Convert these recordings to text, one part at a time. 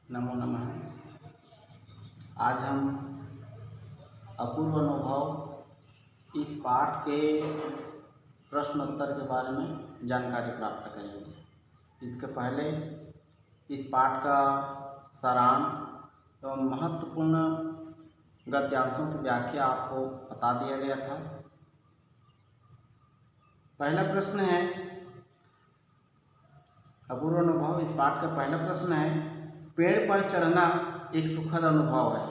नमो नमः। आज हम अपूर्व अनुभव इस पाठ के प्रश्नोत्तर के बारे में जानकारी प्राप्त करेंगे। इसके पहले इस पाठ का सारांश एवं महत्वपूर्ण गद्यांशों की व्याख्या आपको बता दिया गया था। पहला प्रश्न है, अपूर्व अनुभव इस पाठ का पहला प्रश्न है, पेड़ पर चढ़ना एक सुखद अनुभव है।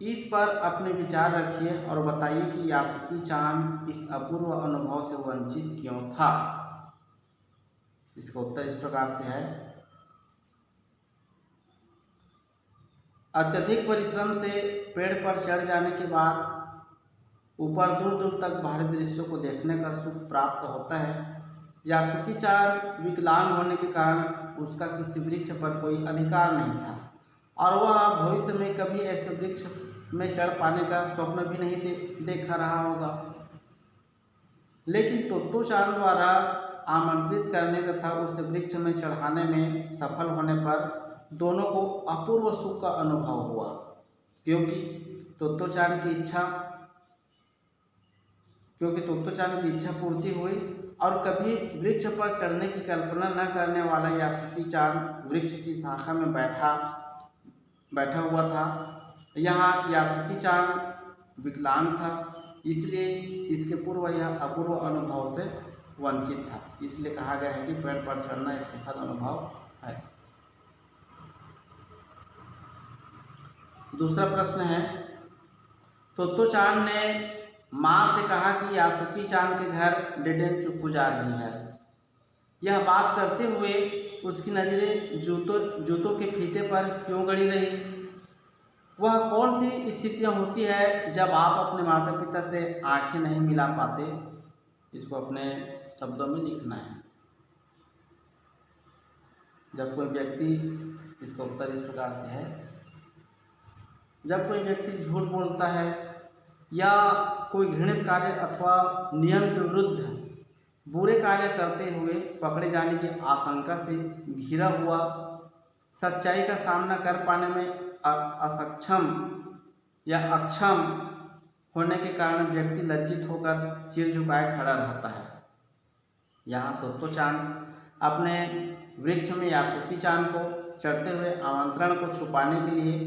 इस पर अपने विचार रखिए और बताइए कि यासुकी चान इस अपूर्व अनुभव से वंचित क्यों था। इसका उत्तर इस प्रकार से है, अत्यधिक परिश्रम से पेड़ पर चढ़ जाने के बाद ऊपर दूर दूर तक बाहरी दृश्यों को देखने का सुख प्राप्त होता है। यासुकी चान विकलांग होने के कारण उसका किसी वृक्ष पर कोई अधिकार नहीं था और वह भविष्य में कभी ऐसे वृक्ष में चढ़ पाने का स्वप्न भी नहीं देखा रहा होगा। लेकिन तोत्तो चान द्वारा आमंत्रित करने तथा उसे वृक्ष में चढ़ाने में सफल होने पर दोनों को अपूर्व सुख का अनुभव हुआ, क्योंकि तोत्तो चान की इच्छा पूर्ति हुई और कभी वृक्ष पर चढ़ने की कल्पना न करने वाला यासुकी चान वृक्ष की शाखा में बैठा हुआ था। यहाँ यासुकी चान विकलांग था, इसलिए इसके पूर्व यह अपूर्व अनुभव से वंचित था। इसलिए कहा गया है कि पेड़ पर चढ़ना एक सुखद अनुभव है। दूसरा प्रश्न है, तोत्तो चान ने माँ से कहा कि यासुकी चान के घर डेडेन चुप्पू जा रही है। यह बात करते हुए उसकी नज़रें जूतों के फीते पर क्यों गड़ी रही? वह कौन सी स्थितियाँ होती है जब आप अपने माता पिता से आंखें नहीं मिला पाते? इसको अपने शब्दों में लिखना है। जब कोई व्यक्ति, इसका उत्तर इस प्रकार से है, जब कोई व्यक्ति झूठ बोलता है या कोई घृणित कार्य अथवा नियम के विरुद्ध बुरे कार्य करते हुए पकड़े जाने की आशंका से घिरा हुआ, सच्चाई का सामना कर पाने में असक्षम या अक्षम होने के कारण व्यक्ति लज्जित होकर सिर झुकाए खड़ा रहता है। यहाँ तोत्तो चान अपने वृक्ष में यासुकी चान को चढ़ते हुए आमंत्रण को छुपाने के लिए,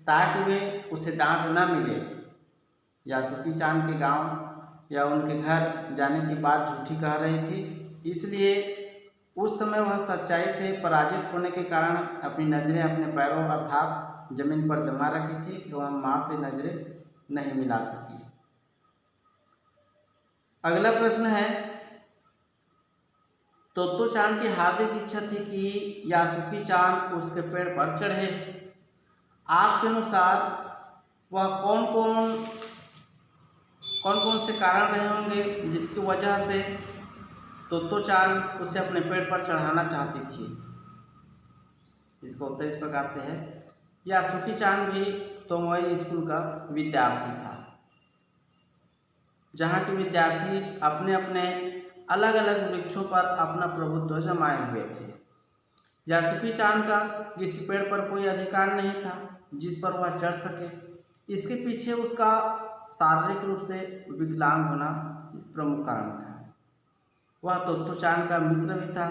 ताकि वे उसे डांट न मिले, यासुकी चान के गांव या उनके घर जाने की बात झूठी कह रही थी। इसलिए उस समय वह सच्चाई से पराजित होने के कारण अपनी नज़रें अपने पैरों अर्थात जमीन पर जमा रखी थी एवं माँ से नज़रें नहीं मिला सकी। अगला प्रश्न है, तोत्तो चान की हार्दिक इच्छा थी कि यासुकी चान उसके पेड़ पर चढ़े। आपके अनुसार वह कौन कौन से कारण रहे होंगे जिसकी वजह से तोत्तो चान उसे अपने पेड़ पर चढ़ाना चाहती थी? इसका उत्तर इस प्रकार से है, यासुकी चान भी तोमोई स्कूल का विद्यार्थी था, जहाँ के विद्यार्थी अपने अपने अलग अलग वृक्षों पर अपना प्रभुत्व जमाए हुए थे। यासुकी चान का किसी पेड़ पर कोई अधिकार नहीं था जिस पर वह चढ़ सके। इसके पीछे उसका शारीरिक रूप से विकलांग होना प्रमुख कारण था। वह तोत्तो चान का मित्र भी था।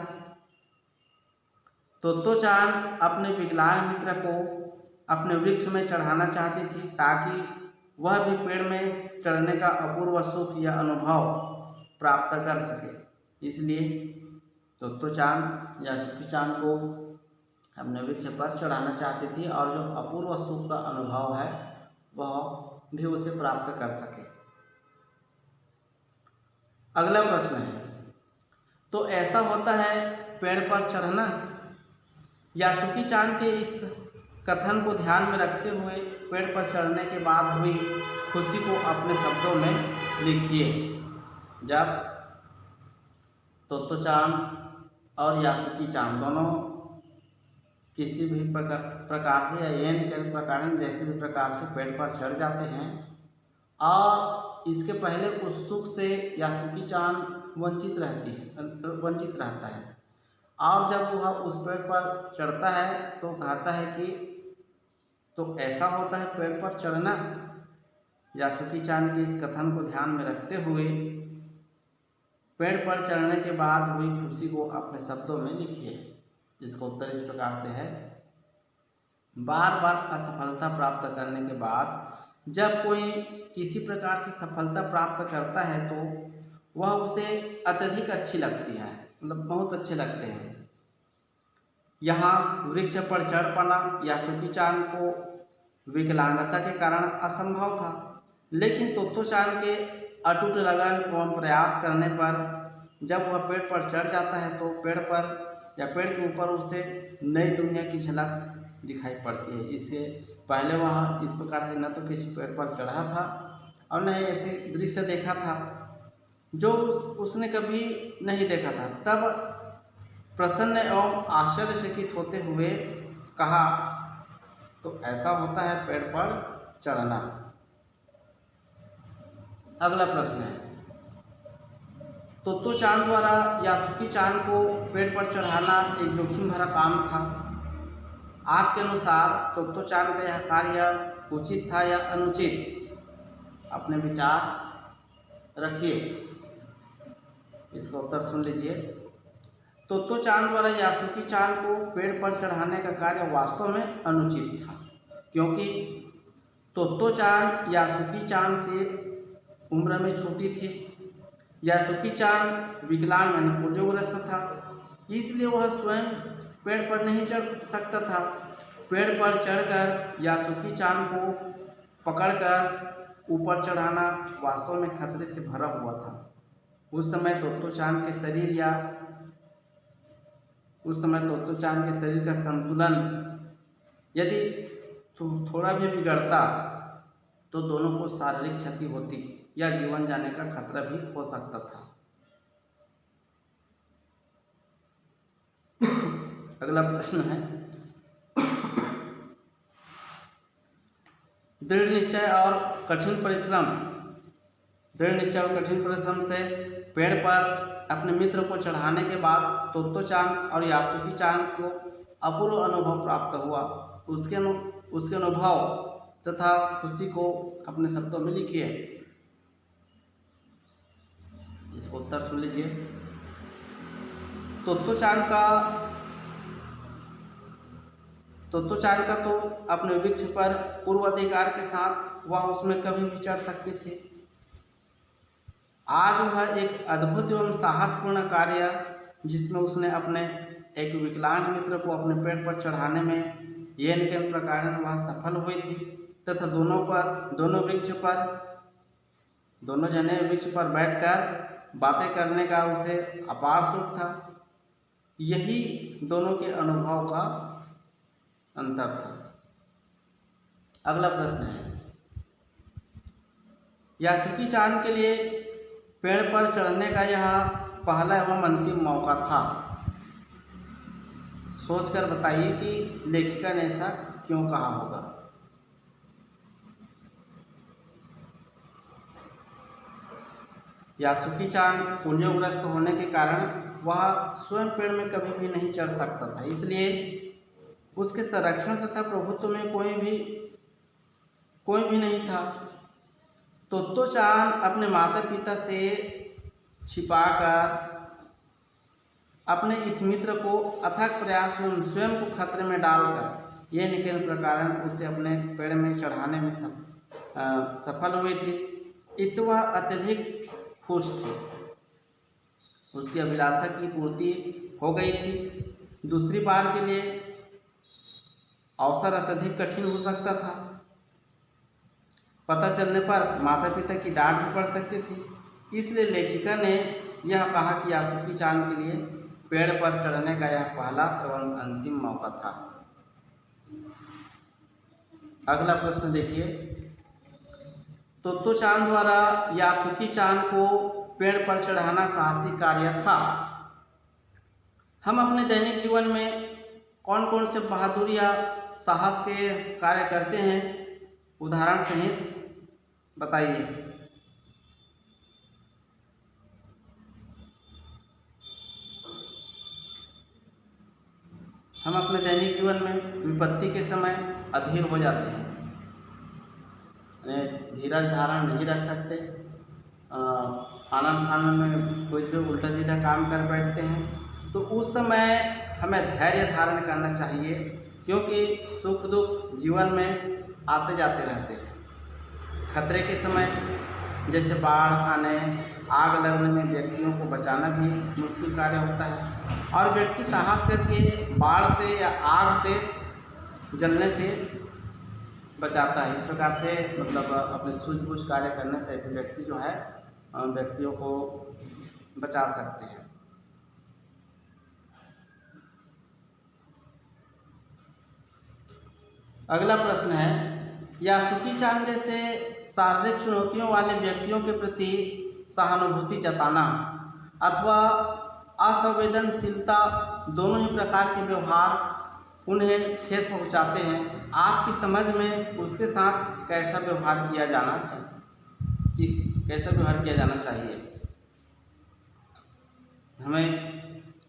तोत्तो चान अपने विकलांग मित्र को अपने वृक्ष में चढ़ाना चाहती थी, ताकि वह भी पेड़ में चढ़ने का अपूर्व सुख या अनुभव प्राप्त कर सके। इसलिए तोत्तो चान यासुकी चान को अपने वृक्ष पर चढ़ाना चाहती थी और जो अपूर्व सुख का अनुभव है वह भी उसे प्राप्त कर सके। अगला प्रश्न है, तो ऐसा होता है पेड़ पर चढ़ना? यासुकी चान के इस कथन को ध्यान में रखते हुए पेड़ पर चढ़ने के बाद हुई खुशी को अपने शब्दों में लिखिए। जब तोत्तो चान और यासुकी चान दोनों किसी भी प्रकार से या एन के प्रकार जैसे भी प्रकार से पेड़ पर चढ़ जाते हैं और इसके पहले उस सुख से यासुकी चान वंचित रहता है और जब वह उस पेड़ पर चढ़ता है तो कहता है कि तो ऐसा होता है पेड़ पर चढ़ना। यासुकी चान के इस कथन को ध्यान में रखते हुए पेड़ पर चढ़ने के बाद हुई खुशी को अपने शब्दों में लिखिए। इसका उत्तर इस प्रकार से है। बार बार असफलता प्राप्त करने के बाद जब कोई किसी प्रकार से सफलता प्राप्त करता है तो वह उसे अत्यधिक अच्छी लगती है, मतलब बहुत अच्छे लगते हैं। यहाँ वृक्ष पर चढ़ पाना यासुकी चान को विकलांगता के कारण असंभव था, लेकिन तोत्तो चान के अटूट लगन एवं प्रयास करने पर जब वह पेड़ पर चढ़ जाता है तो पेड़ पर या पेड़ के ऊपर उसे नई दुनिया की झलक दिखाई पड़ती है। इससे पहले वह इस प्रकार से न तो किसी पेड़ पर चढ़ा था और न ही ऐसे दृश्य देखा था जो उसने कभी नहीं देखा था। तब प्रसन्न एवं आश्चर्यचकित होते हुए कहा, तो ऐसा होता है पेड़ पर चढ़ना। अगला प्रश्न है, तोत्तो चान द्वारा यासुकी चान को पेड़ पर चढ़ाना एक जोखिम भरा काम था। आपके अनुसार तोत्तो चान का यह कार्य उचित था या अनुचित? अपने विचार रखिए। इसका उत्तर सुन लीजिए। तोत्तो चान द्वारा यासुकी चान को पेड़ पर चढ़ाने का कार्य वास्तव में अनुचित था, क्योंकि तोत्तो चान यासुकी चान से उम्र में छोटी थी। यासुकी चान विकलांग यानी पोलियोग्रस्त था, इसलिए वह स्वयं पेड़ पर नहीं चढ़ सकता था। पेड़ पर चढ़कर यासुकी चान को पकड़कर ऊपर चढ़ाना वास्तव में खतरे से भरा हुआ था। उस समय तोत्तो चान के शरीर का संतुलन यदि थोड़ा भी बिगड़ता तो दोनों को शारीरिक क्षति होती या जीवन जाने का खतरा भी हो सकता था। अगला प्रश्न है, दृढ़ निश्चय और कठिन परिश्रम से पेड़ पर अपने मित्र को चढ़ाने के बाद तोत्तो चान और यासुकी चान को अपूर्व अनुभव प्राप्त हुआ। उसके अनुभव तथा खुशी को अपने शब्दों में लिखिए। इसको उत्तर सुन लीजिए। तोत्तो चान का तो अपने वृक्ष पर पूर्व अधिकार के साथ वह उसमें कभी भी चढ़ सकती थी। आज वह एक अद्भुत एवं साहसपूर्ण कार्य जिसमें उसने अपने एक विकलांग मित्र को अपने पेड़ पर चढ़ाने में येन के प्रकार वह सफल हुई थी तथा दोनों जने वृक्ष पर बैठकर बातें करने का उसे अपार सुख था। यही दोनों के अनुभव का अंतर था। अगला प्रश्न है, यासुकी चान के लिए पेड़ पर चढ़ने का यह पहला एवं अंतिम मौका था। सोचकर बताइए कि लेखिका ने ऐसा क्यों कहा होगा। यासुकी चान पोलियोग्रस्त होने के कारण वह स्वयं पेड़ में कभी भी नहीं चढ़ सकता था, इसलिए उसके संरक्षण तथा प्रभुत्व में कोई भी नहीं था। तोत्तो चान अपने माता पिता से छिपाकर अपने इस मित्र को अथक प्रयास एवं स्वयं को खतरे में डालकर ये निकल प्रकार उसे अपने पेड़ में चढ़ाने में सफल हुई थी। इससे वह अत्यधिक खुश थी। उसकी अभिलाषा की पूर्ति हो गई थी। दूसरी बार के लिए अवसर अत्यधिक कठिन हो सकता था। पता चलने पर माता पिता की डांट भी पड़ सकती थी। इसलिए लेखिका ने यह कहा कि यासुकी चान के लिए पेड़ पर चढ़ने का यह पहला एवं अंतिम मौका था। अगला प्रश्न देखिए। तोत्तो चान द्वारा यासुकी चान को पेड़ पर चढ़ाना साहसी कार्य था। हम अपने दैनिक जीवन में कौन कौन से बहादुरी या साहस के कार्य करते हैं, उदाहरण सहित बताइए। हम अपने दैनिक जीवन में विपत्ति के समय अधीर हो जाते हैं, धीरज धारण नहीं रख सकते, आनन फानन में कुछ भी उल्टा सीधा काम कर बैठते हैं। तो उस समय हमें धैर्य धारण करना चाहिए, क्योंकि सुख दुख जीवन में आते जाते रहते हैं। खतरे के समय जैसे बाढ़ आने, आग लगने में व्यक्तियों को बचाना भी मुश्किल कार्य होता है, और व्यक्ति साहस करके बाढ़ से या आग से जलने से बचाता है। इस प्रकार से मतलब अपने सूझबूझ कार्य करने से ऐसे व्यक्ति जो है व्यक्तियों को बचा सकते हैं। अगला प्रश्न है, यासुकी चान जैसे शारीरिक चुनौतियों वाले व्यक्तियों के प्रति सहानुभूति जताना अथवा असंवेदनशीलता दोनों ही प्रकार के व्यवहार उन्हें ठेस पहुंचाते हैं। आपकी समझ में उसके साथ कैसा व्यवहार किया जाना चाहिए? हमें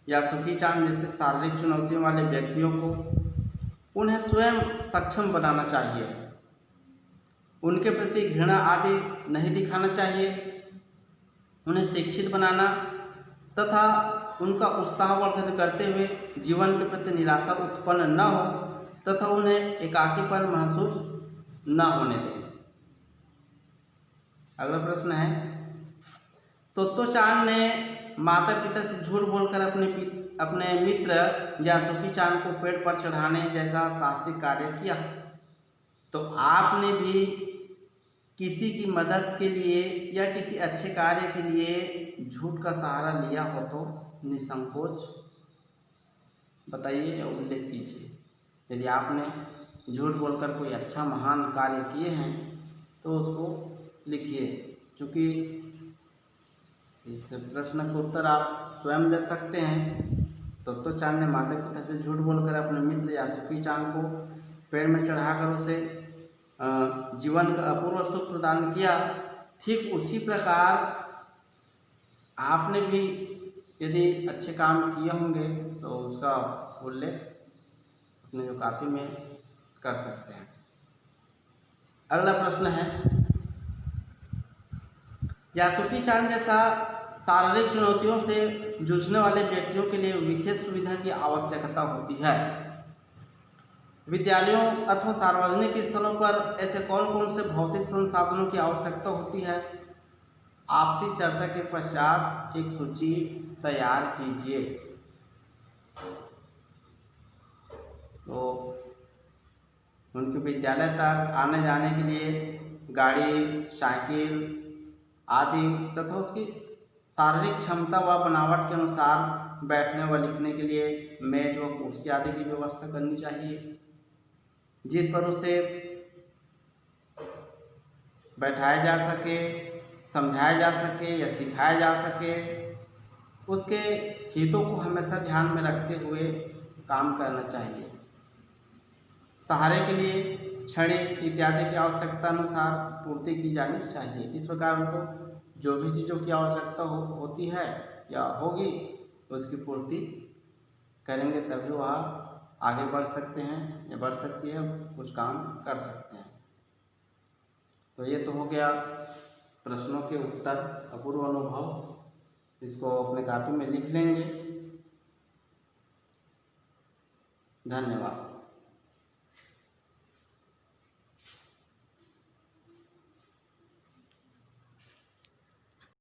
यासुकी चान जैसे शारीरिक चुनौतियों वाले व्यक्तियों को उन्हें स्वयं सक्षम बनाना चाहिए, उनके प्रति घृणा आदि नहीं दिखाना चाहिए, उन्हें शिक्षित बनाना तथा उनका उत्साहवर्धन करते हुए जीवन के प्रति निराशा उत्पन्न न हो तथा उन्हें एकाकीपन महसूस न होने दें। अगला प्रश्न है, तोत्तो चान ने माता पिता से झूठ बोलकर अपने मित्र यासुकी चान को पेड़ पर चढ़ाने जैसा साहसिक कार्य किया। तो आपने भी किसी की मदद के लिए या किसी अच्छे कार्य के लिए झूठ का सहारा लिया हो तो निसंकोच बताइए या उल्लेख कीजिए। यदि आपने झूठ बोलकर कोई अच्छा महान कार्य किए हैं तो उसको लिखिए, क्योंकि इस प्रश्न का उत्तर आप स्वयं दे सकते हैं। तोत्तो चान ने माता पिता से झूठ बोलकर अपने मित्र यासुकी चान को पेड़ में चढ़ाकर उसे जीवन का अपूर्व सुख प्रदान किया। ठीक उसी प्रकार आपने भी यदि अच्छे काम किए होंगे तो उसका उल्लेख अपने जो कॉपी में कर सकते हैं। अगला प्रश्न है, यासुकी चान जैसा शारीरिक चुनौतियों से जूझने वाले व्यक्तियों के लिए विशेष सुविधा की आवश्यकता होती है। विद्यालयों अथवा सार्वजनिक स्थलों पर ऐसे कौन कौन से भौतिक संसाधनों की आवश्यकता होती है? आपसी चर्चा के पश्चात एक सूची तैयार कीजिए। तो उनके विद्यालय तक आने जाने के लिए गाड़ी, साइकिल आदि तथा उसकी शारीरिक क्षमता व बनावट के अनुसार बैठने व लिखने के लिए मेज व कुर्सी आदि की व्यवस्था करनी चाहिए, जिस पर उसे बैठाया जा सके, समझाया जा सके या सिखाया जा सके। उसके हितों को हमेशा ध्यान में रखते हुए काम करना चाहिए। सहारे के लिए छड़ी इत्यादि की आवश्यकता अनुसार पूर्ति की जानी चाहिए। इस प्रकार उनको जो भी चीज़ों की आवश्यकता होती है या होगी उसकी पूर्ति करेंगे, तभी वह आगे बढ़ सकते हैं या बढ़ सकती है, कुछ काम कर सकते हैं। तो ये तो हो गया प्रश्नों के उत्तर, अपूर्व अनुभव। इसको अपने कॉपी में लिख लेंगे। धन्यवाद।